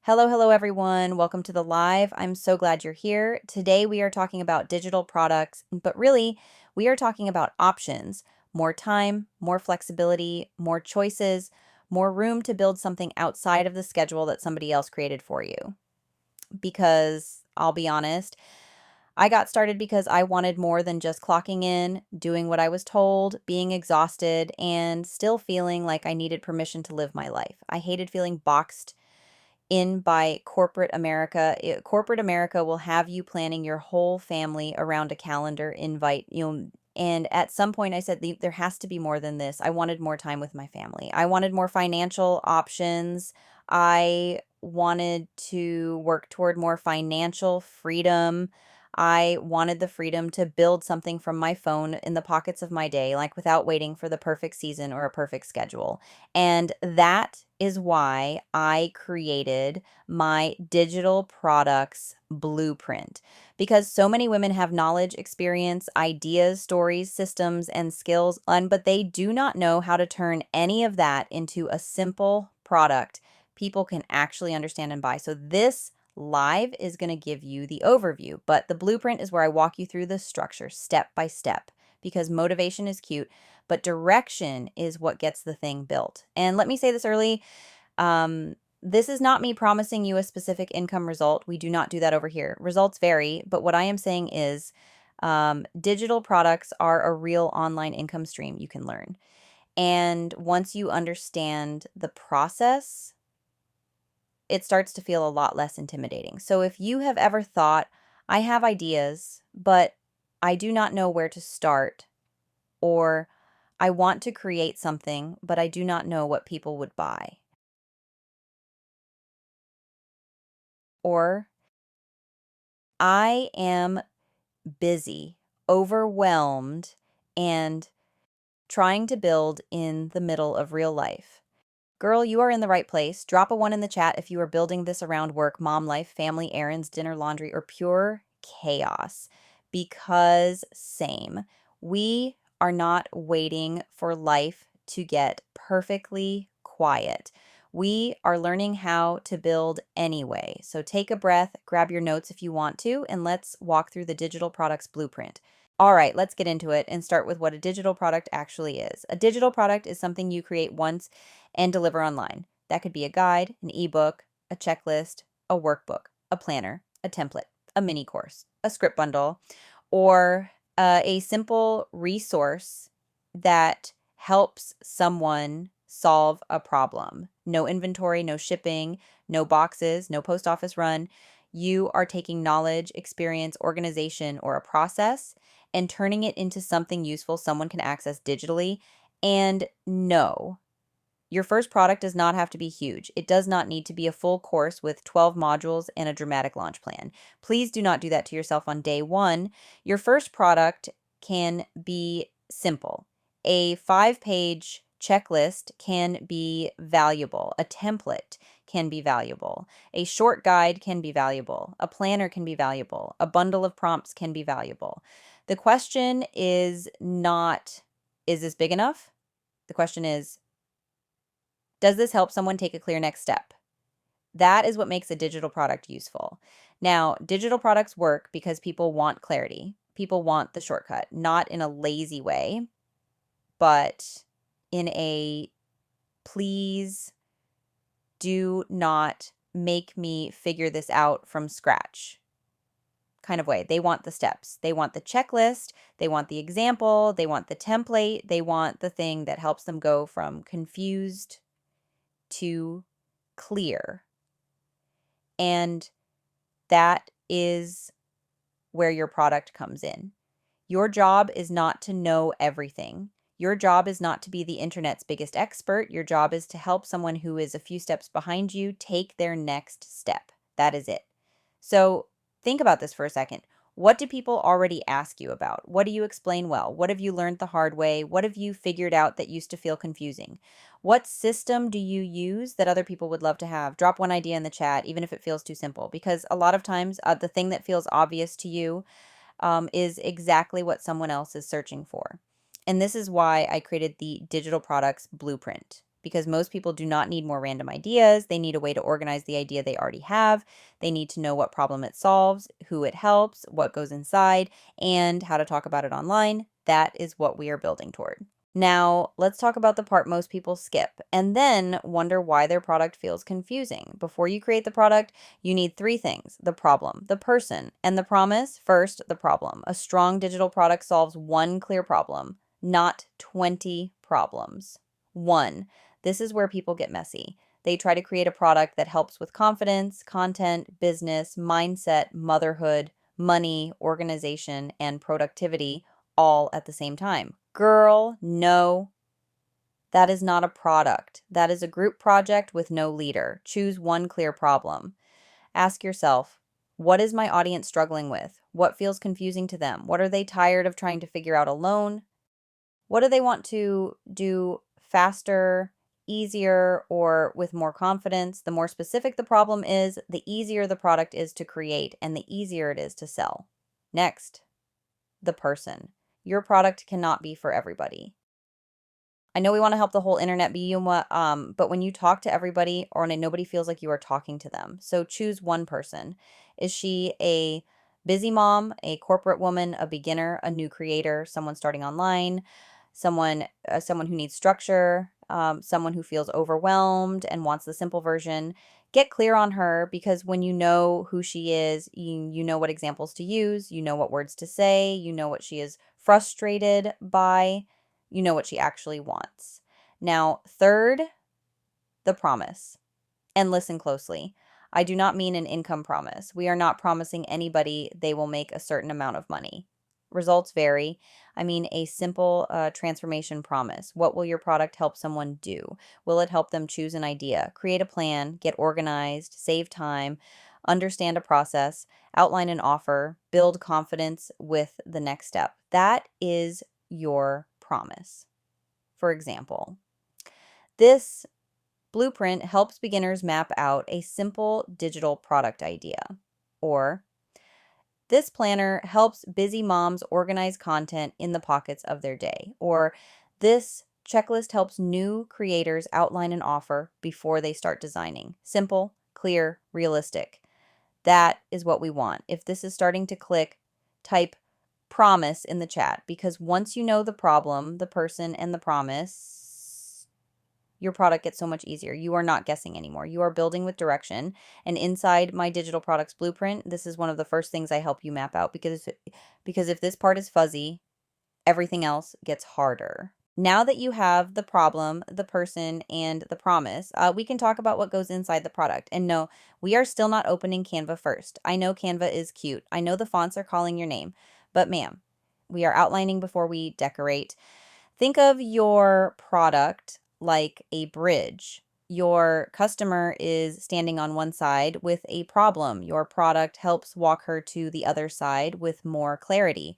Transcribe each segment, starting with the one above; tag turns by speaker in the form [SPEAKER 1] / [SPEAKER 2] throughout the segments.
[SPEAKER 1] Hello, everyone. Welcome to the live. I'm so glad you're here. Today, we are talking about digital products, but really, we are talking about options, more time, more flexibility, more choices, more room to build something outside of the schedule that somebody else created for you. Because I'll be honest, I got started because I wanted more than just clocking in, doing what I was told, being exhausted, and still feeling like I needed permission to live my life. I hated feeling boxed in by corporate America. Corporate America will have you planning your whole family around a calendar invite, and at some point I said there has to be more than this. I wanted more time with my family. I wanted more financial options. I wanted to work toward more financial freedom. I wanted the freedom to build something from my phone in the pockets of my day, like without waiting for the perfect season or a perfect schedule. And that is why I created my digital products blueprint. Because so many women have knowledge, experience, ideas, stories, systems, and skills, but they do not know how to turn any of that into a simple product people can actually understand and buy. So this live is going to give you the overview, but the blueprint is where I walk you through the structure step by step, because motivation is cute, but direction is what gets the thing built. And let me say this early. This is not me promising you a specific income result. We do not do that over here. Results vary, but what I am saying is digital products are a real online income stream you can learn. And once you understand the process, it starts to feel a lot less intimidating. So if you have ever thought, I have ideas, but I do not know where to start, or I want to create something, but I do not know what people would buy, or I am busy, overwhelmed, and trying to build in the middle of real life. Girl, you are in the right place. Drop a 1 in the chat if you are building this around work, mom life, family, errands, dinner, laundry, or pure chaos. Because same. We are not waiting for life to get perfectly quiet. We are learning how to build anyway. So take a breath, grab your notes if you want to, and let's walk through the digital products blueprint. All right, let's get into it and start with what a digital product actually is. A digital product is something you create once and deliver online. That could be a guide, an ebook, a checklist, a workbook, a planner, a template, a mini course, a script bundle, or a simple resource that helps someone solve a problem. No inventory, no shipping, no boxes, no post office run. You are taking knowledge, experience, organization, or a process and turning it into something useful someone can access digitally. And no, your first product does not have to be huge. It does not need to be a full course with 12 modules and a dramatic launch plan. Please do not do that to yourself on day one. Your first product can be simple. A 5-page checklist can be valuable. A template can be valuable. A short guide can be valuable. A planner can be valuable. A bundle of prompts can be valuable. The question is not, is this big enough? The question is, does this help someone take a clear next step? That is what makes a digital product useful. Now, digital products work because people want clarity. People want the shortcut, not in a lazy way, but in a please do not make me figure this out from scratch kind of way. They want the steps. They want the checklist. They want the example. They want the template. They want the thing that helps them go from confused to clear. And that is where your product comes in. Your job is not to know everything. Your job is not to be the internet's biggest expert. Your job is to help someone who is a few steps behind you take their next step. That is it. So think about this for a second. What do people already ask you about? What do you explain well? What have you learned the hard way? What have you figured out that used to feel confusing? What system do you use that other people would love to have? Drop one idea in the chat, even if it feels too simple, because a lot of times the thing that feels obvious to you is exactly what someone else is searching for. And this is why I created the digital products blueprint. because most people do not need more random ideas. They need a way to organize the idea they already have. They need to know what problem it solves, who it helps, what goes inside, and how to talk about it online. That is what we are building toward. Now, let's talk about the part most people skip and then wonder why their product feels confusing. Before you create the product, you need three things: the problem, the person, and the promise. First, the problem. A strong digital product solves one clear problem, not 20 problems. One, this is where people get messy. They try to create a product that helps with confidence, content, business, mindset, motherhood, money, organization, and productivity all at the same time. Girl, no, that is not a product. That is a group project with no leader. Choose one clear problem. Ask yourself, what is my audience struggling with? What feels confusing to them? What are they tired of trying to figure out alone? What do they want to do faster, easier, or with more confidence? The more specific the problem is, the easier the product is to create and the easier it is to sell. Next, the person. Your product cannot be for everybody. I know we want to help the whole internet be you, but when you talk to everybody, or nobody feels like you are talking to them. So choose one person. Is she a busy mom, a corporate woman, a beginner, a new creator, someone starting online, someone who needs structure, someone who feels overwhelmed and wants the simple version? Get clear on her, because when you know who she is, you know what examples to use, you know what words to say, you know what she is frustrated by, you know what she actually wants. Now, third, the promise. And listen closely. I do not mean an income promise. We are not promising anybody they will make a certain amount of money. Results vary. I mean a simple transformation promise. What will your product help someone do? Will it help them choose an idea, create a plan, get organized, save time, understand a process, outline an offer, build confidence with the next step? That is your promise. For example, this blueprint helps beginners map out a simple digital product idea. Or, this planner helps busy moms organize content in the pockets of their day. Or, this checklist helps new creators outline an offer before they start designing. Simple, clear, realistic. That is what we want. If this is starting to click, type promise in the chat, because once you know the problem, the person, and the promise, your product gets so much easier. You are not guessing anymore. You are building with direction. And inside my digital products blueprint, this is one of the first things I help you map out, because if this part is fuzzy, everything else gets harder. Now that you have the problem, the person, and the promise, we can talk about what goes inside the product. And no, we are still not opening Canva first. I know Canva is cute. I know the fonts are calling your name. But ma'am, we are outlining before we decorate. Think of your product like a bridge. Your customer is standing on one side with a problem. Your product helps walk her to the other side with more clarity.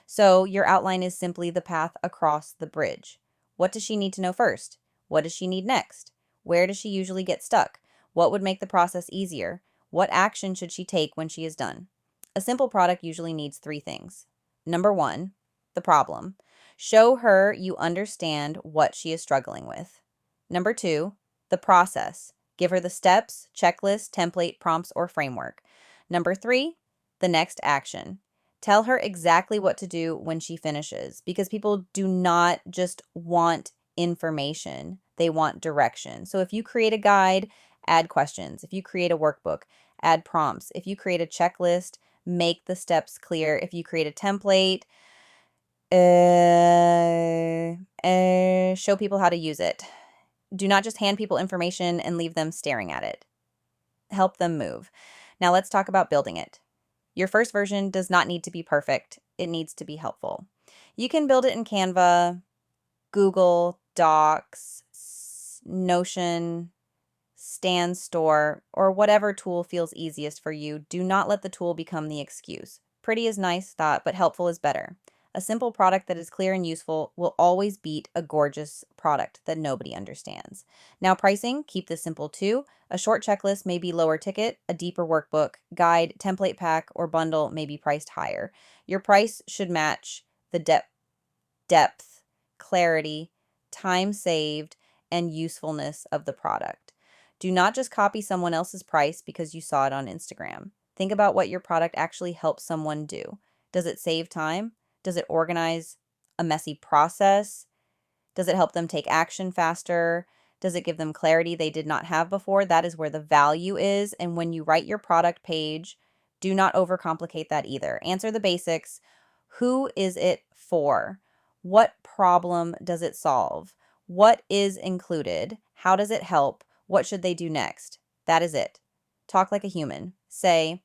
[SPEAKER 1] So your outline is simply the path across the bridge. What does she need to know first? What does she need next? Where does she usually get stuck? What would make the process easier? What action should she take when she is done? A simple product usually needs three things. Number one, the problem. Show her you understand what she is struggling with. Number two, the process. Give her the steps, checklist, template, prompts, or framework. Number three, the next action. Tell her exactly what to do when she finishes, because people do not just want information, they want direction. So if you create a guide, add questions. If you create a workbook, add prompts. If you create a checklist, make the steps clear. If you create a template, show people how to use it. Do not just hand people information and leave them staring at it. Help them move. Now let's talk about building it. Your first version does not need to be perfect. It needs to be helpful. You can build it in Canva, Google Docs, Notion, Stan Store, or whatever tool feels easiest for you. Do not let the tool become the excuse. Pretty is nice, but helpful is better. A simple product that is clear and useful will always beat a gorgeous product that nobody understands. Now, pricing, keep this simple too. A short checklist may be lower ticket, a deeper workbook, guide, template pack, or bundle may be priced higher. Your price should match the depth, clarity, time saved, and usefulness of the product. Do not just copy someone else's price because you saw it on Instagram. Think about what your product actually helps someone do. Does it save time? Does it organize a messy process? Does it help them take action faster? Does it give them clarity they did not have before? That is where the value is. And when you write your product page, do not overcomplicate that either. Answer the basics. Who is it for? What problem does it solve? What is included? How does it help? What should they do next? That is it. Talk like a human. Say,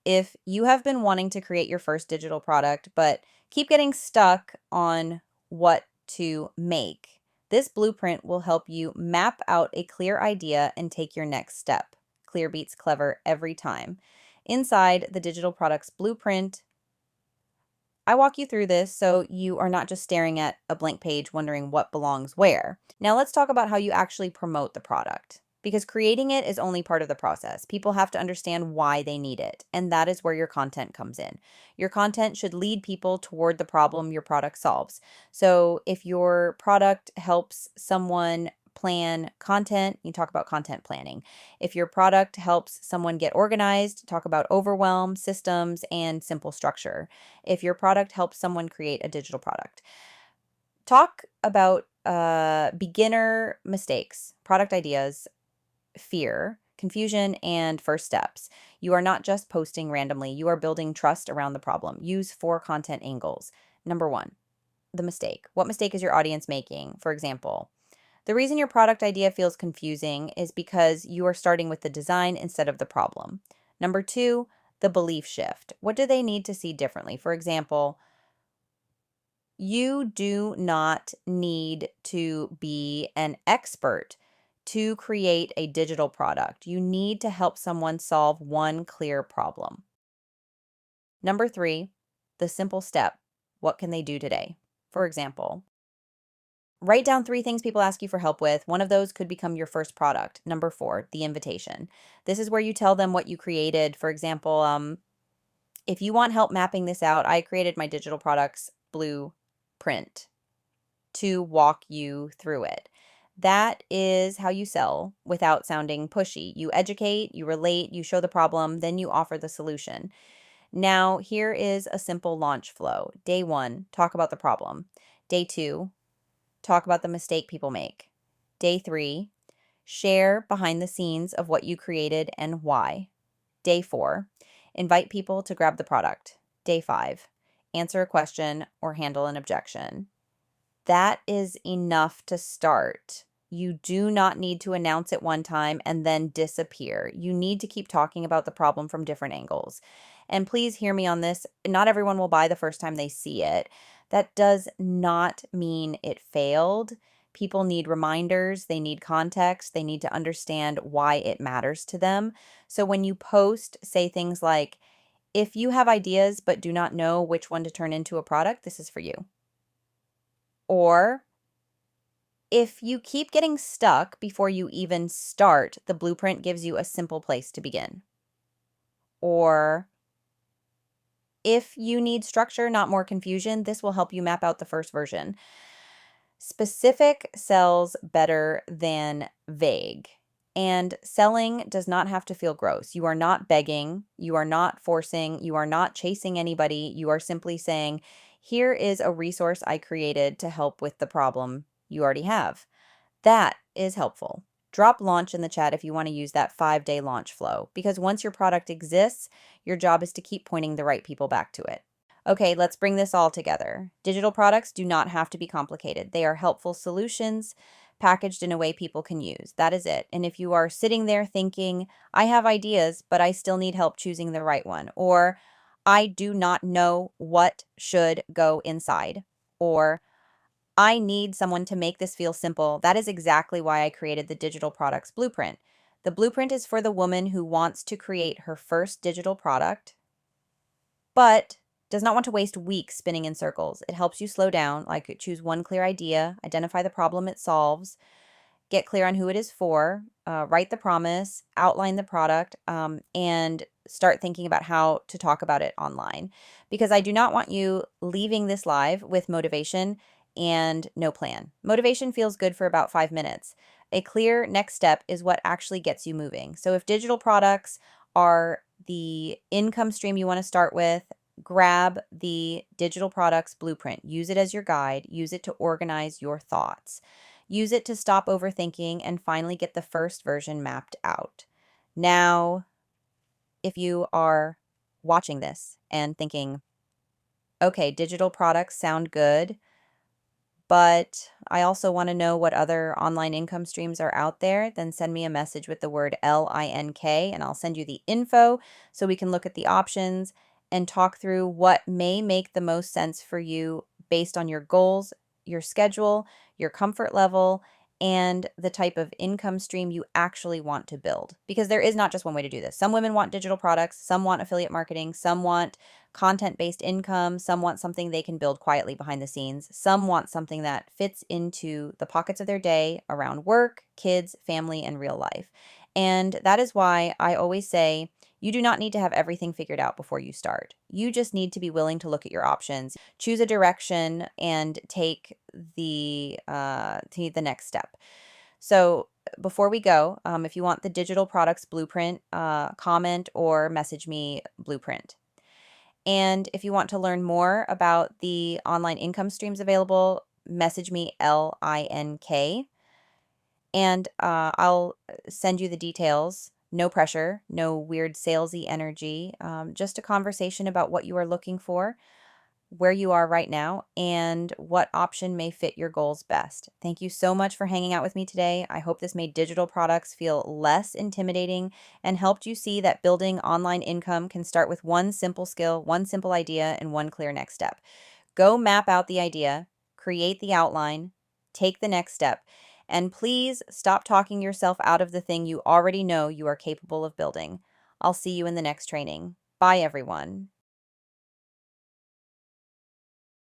[SPEAKER 1] if you have been wanting to create your first digital product, but keep getting stuck on what to make, this blueprint will help you map out a clear idea and take your next step. Clear beats clever every time. Inside the digital products blueprint, I walk you through this so you are not just staring at a blank page wondering what belongs where. Now let's talk about how you actually promote the product, because creating it is only part of the process. People have to understand why they need it, and that is where your content comes in. Your content should lead people toward the problem your product solves. So if your product helps someone plan content, you talk about content planning. If your product helps someone get organized, talk about overwhelm, systems, and simple structure. If your product helps someone create a digital product. Talk about beginner mistakes, product ideas, fear, confusion, and first steps. You are not just posting randomly, you are building trust around the problem. Use 4 content angles. Number 1, the mistake. What mistake is your audience making? For example, the reason your product idea feels confusing is because you are starting with the design instead of the problem. Number 2, the belief shift. What do they need to see differently? For example, you do not need to be an expert to create a digital product. You need to help someone solve one clear problem. Number 3, the simple step. What can they do today? For example, write down 3 things people ask you for help with. One of those could become your first product. Number 4, the invitation. This is where you tell them what you created. For example, if you want help mapping this out, I created my digital products blueprint to walk you through it. That is how you sell without sounding pushy. You educate, you relate, you show the problem, then you offer the solution. Now, here is a simple launch flow. Day 1, talk about the problem. Day 2, talk about the mistake people make. Day 3, share behind the scenes of what you created and why. Day 4, invite people to grab the product. Day 5, answer a question or handle an objection. That is enough to start. You do not need to announce it one time and then disappear. You need to keep talking about the problem from different angles. And please hear me on this. Not everyone will buy the first time they see it. That does not mean it failed. People need reminders, they need context, they need to understand why it matters to them. So when you post, say things like, if you have ideas but do not know which one to turn into a product, this is for you. Or if you keep getting stuck before you even start, the blueprint gives you a simple place to begin. Or if you need structure, not more confusion, this will help you map out the first version. Specific sells better than vague. And selling does not have to feel gross. You are not begging, you are not forcing, you are not chasing anybody. You are simply saying, here is a resource I created to help with the problem you already have. That is helpful. Drop launch in the chat if you want to use that 5-day launch flow, because once your product exists, your job is to keep pointing the right people back to it. Okay, let's bring this all together. Digital products do not have to be complicated. They are helpful solutions packaged in a way people can use. That is it. And if you are sitting there thinking, I have ideas, but I still need help choosing the right one, or I do not know what should go inside, or I need someone to make this feel simple, that is exactly why I created the Digital Products Blueprint. The blueprint is for the woman who wants to create her first digital product, but does not want to waste weeks spinning in circles. It helps you slow down, like choose one clear idea, identify the problem it solves, get clear on who it is for, write the promise, outline the product, and start thinking about how to talk about it online. Because I do not want you leaving this live with motivation and no plan. Motivation feels good for about 5 minutes. A clear next step is what actually gets you moving. So if digital products are the income stream you want to start with, grab the digital products blueprint. Use it as your guide. Use it to organize your thoughts. Use it to stop overthinking and finally get the first version mapped out. Now, if you are watching this and thinking, okay, digital products sound good, but I also want to know what other online income streams are out there, then send me a message with the word LINK and I'll send you the info so we can look at the options and talk through what may make the most sense for you based on your goals, your schedule, your comfort level, and the type of income stream you actually want to build. Because there is not just one way to do this. Some women want digital products, some want affiliate marketing, some want content-based income, some want something they can build quietly behind the scenes, some want something that fits into the pockets of their day around work, kids, family, and real life. And that is why I always say you do not need to have everything figured out before you start. You just need to be willing to look at your options, choose a direction, and take the next step. So before we go, if you want the digital products blueprint, comment or message me blueprint. And if you want to learn more about the online income streams available, message me LINK and I'll send you the details. No pressure, no weird salesy energy, just a conversation about what you are looking for, where you are right now, and what option may fit your goals best. Thank you so much for hanging out with me today. I hope this made digital products feel less intimidating and helped you see that building online income can start with one simple skill, one simple idea, and one clear next step. Go map out the idea, create the outline, take the next step, and please stop talking yourself out of the thing you already know you are capable of building. I'll see you in the next training. Bye, everyone.